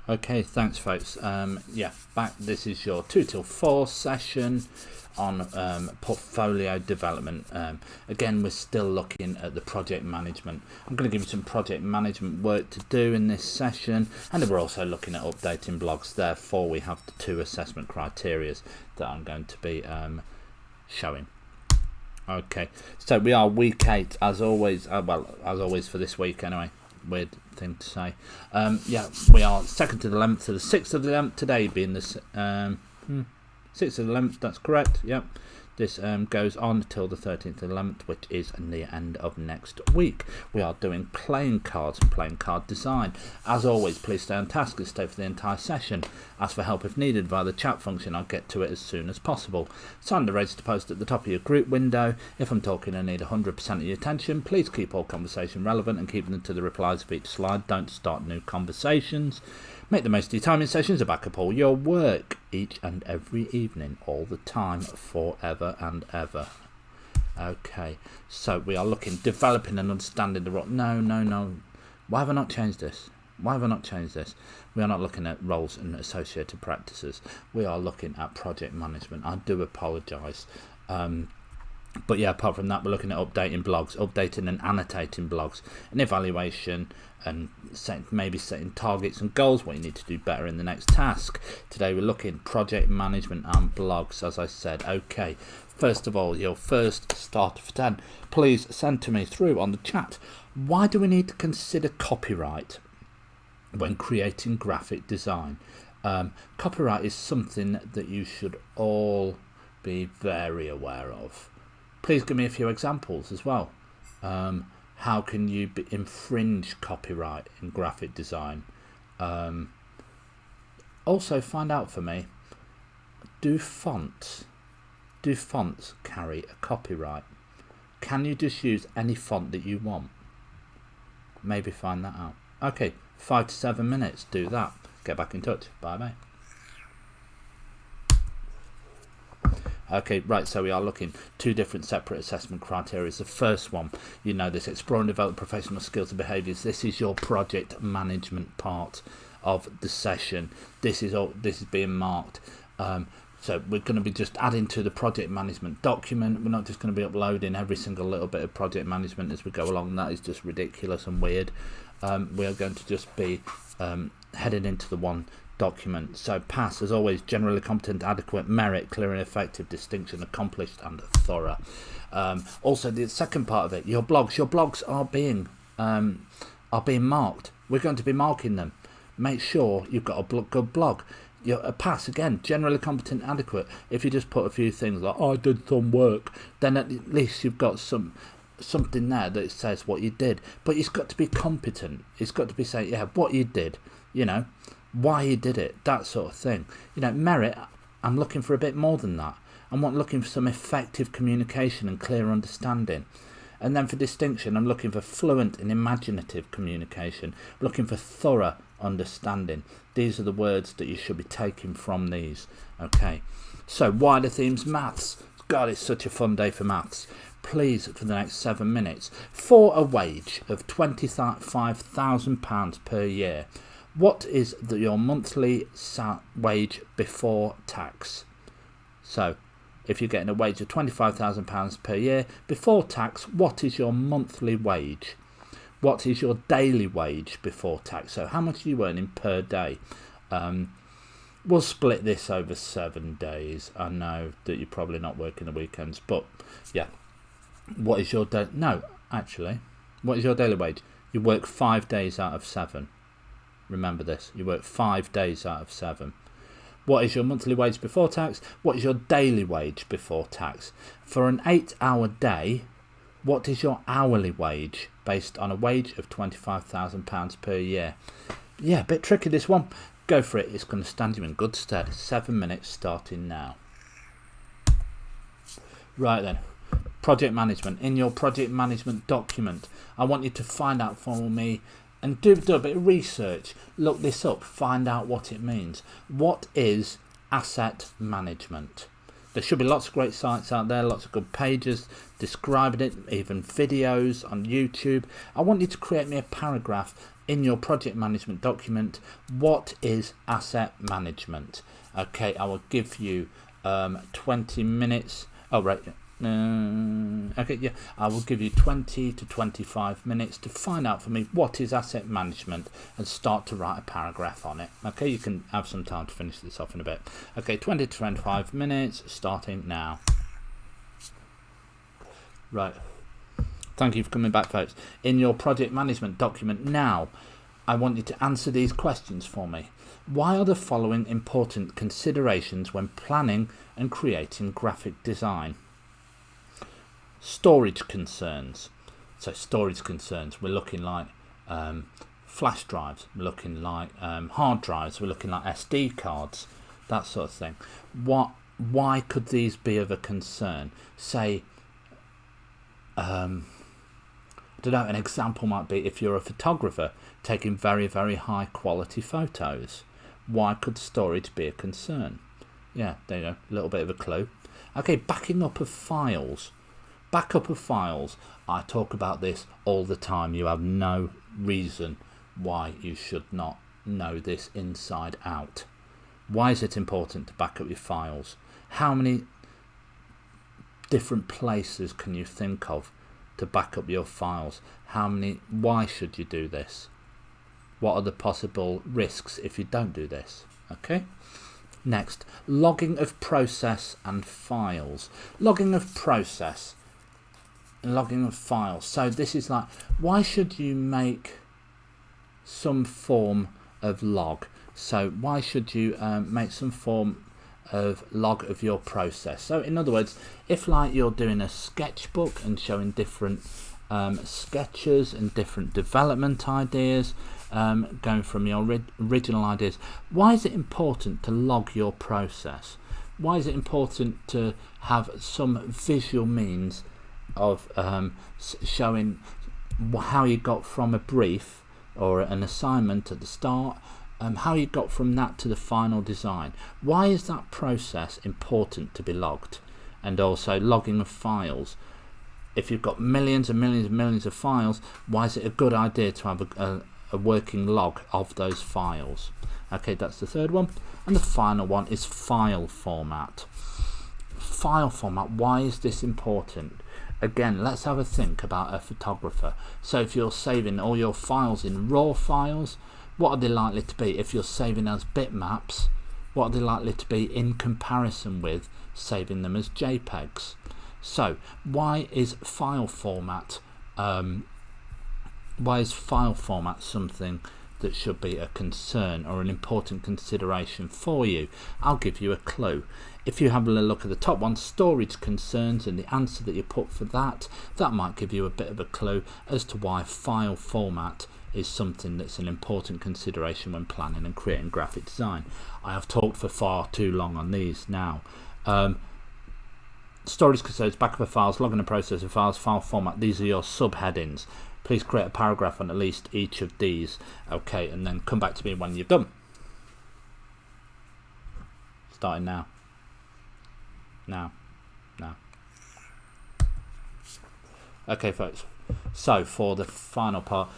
Okay, thanks folks. Yeah, back. This is your 2 till 4 session on portfolio development. Again, we're still looking at the project management. I'm going to give you some project management work to do in this session, and then we're also looking at updating blogs. Therefore, we have the 2 assessment criteria that I'm going to be showing. Okay, so we are week 8 as always. Well, as always for this week anyway. Weird thing to say. Yeah, we are 2nd to the 11th to the 6th of the 11th. Today being the 6th of the 11th. That's correct. Yep. This goes on till the 13th of the 11th, which is the end of next week. We are doing playing cards and playing card design. As always, please stay on task and stay for the entire session. Ask for help if needed via the chat function. I'll get to it as soon as possible. Sign the register post at the top of your group window. If I'm talking and need 100% of your attention, please keep all conversation relevant and keep them to the replies of each slide. Don't start new conversations. Make the most of your time in sessions to back up all your work each and every evening, all the time, forever and ever. Okay, so we are looking, developing and understanding the role. No. Why have I not changed this? We are not looking at roles and associated practices. We are looking at project management. I do apologise. But yeah, apart from that, we're looking at updating blogs, updating and annotating blogs, and evaluation, and maybe setting targets and goals, what you need to do better in the next task. Today we're looking project management and blogs, as I said. Okay, first of all, your first starter for 10, please send to me through on the chat. Why do we need to consider copyright when creating graphic design? Copyright is something that you should all be very aware of. Please give me a few examples as well. How can you infringe copyright in graphic design? Also find out for me, do fonts carry a copyright? Can you just use any font that you want? Maybe find that out. Okay, 5 to 7 minutes, do that. Get back in touch. Bye bye. Okay, right, so we are looking 2 different separate assessment criteria. The first one, you know this, explore and develop professional skills and behaviours. This is your project management part of the session. This is being marked. So we're going to be just adding to the project management document. We're not just going to be uploading every single little bit of project management as we go along. That is just ridiculous and weird. We are going to just be heading into the one document. So pass, as always, generally competent, adequate, merit, clear and effective, distinction, accomplished and thorough. Also the second part of it, your blogs are being marked. We're going to be marking them. Make sure you've got a good blog. A pass, again, generally competent, adequate. If you just put a few things like, I did some work, then at least you've got something there that says what you did. But it's got to be competent. It's got to be saying, yeah, what you did, why you did it, that sort of thing. Merit, I'm looking for a bit more than that. I'm looking for some effective communication and clear understanding. And then for distinction, I'm looking for fluent and imaginative communication. I'm looking for thorough understanding. These are the words that you should be taking from these. Okay, so wider themes, maths. God, it's such a fun day for maths. Please, for the next 7 minutes, for a wage of £25,000 per year, what is your monthly wage before tax? So, if you're getting a wage of £25,000 per year before tax, what is your monthly wage? What is your daily wage before tax? So, how much are you earning per day? We'll split this over 7 days. I know that you're probably not working the weekends, but yeah. What is your what is your daily wage? You work 5 days out of 7. Remember this, you work 5 days out of 7. What is your monthly wage before tax? What is your daily wage before tax? For an 8-hour day, what is your hourly wage based on a wage of £25,000 per year? Yeah, a bit tricky this one. Go for it, it's going to stand you in good stead. 7 minutes starting now. Right then, project management. In your project management document, I want you to find out for me and do a bit of research. Look this up, find out what it means. What is asset management? There should be lots of great sites out there, lots of good pages describing it, even videos on YouTube. I want you to create me a paragraph in your project management document, what is asset management? Okay, I will give you 20 minutes. Oh, right. Okay, yeah, I will give you 20 to 25 minutes to find out for me what is asset management and start to write a paragraph on it. Okay, you can have some time to finish this off in a bit. Okay, 20 to 25 minutes starting now. Right. Thank you for coming back, folks. In your project management document now, I want you to answer these questions for me. Why are the following important considerations when planning and creating graphic design? Storage concerns. So storage concerns, we're looking like flash drives, we're looking like hard drives, we're looking like SD cards, that sort of thing. Why could these be of a concern? Say, I don't know, an example might be if you're a photographer taking very, very high quality photos. Why could storage be a concern? Yeah, there you go, a little bit of a clue. Okay, backing up of files. Backup of files. I talk about this all the time. You have no reason why you should not know this inside out. Why is it important to back up your files? How many different places can you think of to back up your files? Why should you do this? What are the possible risks if you don't do this? Okay. Next, logging of process and files. Logging of process and logging of files. So this is like, why should you make some form of log? So why should you make some form of log of your process? So in other words, if like you're doing a sketchbook and showing different sketches and different development ideas, going from your original ideas, why is it important to log your process? Why is it important to have some visual means of showing how you got from a brief or an assignment at the start, how you got from that to the final design? Why is that process important to be logged? And also logging of files. If you've got millions and millions and millions of files, why is it a good idea to have a working log of those files? Okay, that's the third one. And the final one is file format. File format, why is this important? Again, let's have a think about a photographer. So if you're saving all your files in raw files, what are they likely to be? If you're saving as bitmaps, what are they likely to be in comparison with saving them as JPEGs? So why is file format something that should be a concern or an important consideration for you? I'll give you a clue. If you have a look at the top one, storage concerns, and the answer that you put for that might give you a bit of a clue as to why file format is something that's an important consideration when planning and creating graphic design. I have talked for far too long on these now. Storage concerns, backup of files, logging and process of files, file format, these are your subheadings. Please create a paragraph on at least each of these. Okay, and then come back to me when you've done. Starting now. Now. Okay, folks. So for the final part,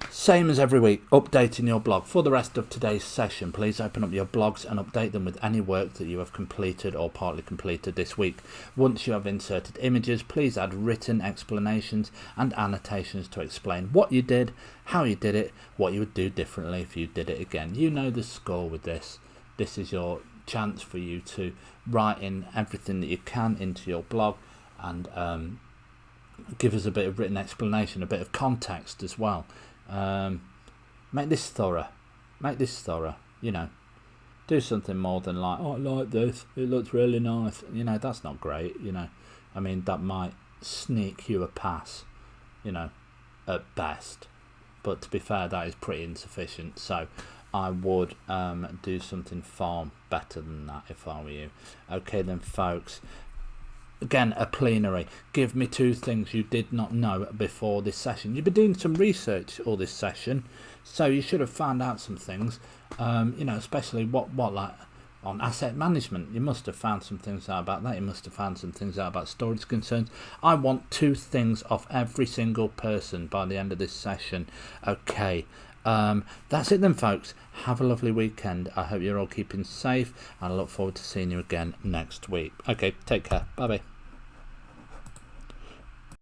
same as every week, updating your blog. For the rest of today's session, please open up your blogs and update them with any work that you have completed or partly completed this week. Once you have inserted images, please add written explanations and annotations to explain what you did, how you did it, what you would do differently if you did it again. You know the score with this. This is your chance for you to write in everything that you can into your blog and give us a bit of written explanation, a bit of context as well. Make this thorough, you know. Do something more than like, oh, I like this, it looks really nice, you know. That's not great, you know. I mean, that might sneak you a pass, you know, at best, but to be fair, that is pretty insufficient. So I would do something far better than that if I were you. Okay then, folks, again, a plenary. Give me 2 things you did not know before this session. You've been doing some research all this session, so you should have found out some things, you know, especially what like on asset management. You must have found some things out about that. You must have found some things out about storage concerns. I want 2 things off every single person by the end of this session. Okay, That's it then, folks. Have a lovely weekend. I hope you're all keeping safe, and I look forward to seeing you again next week. Okay, take care. Bye bye.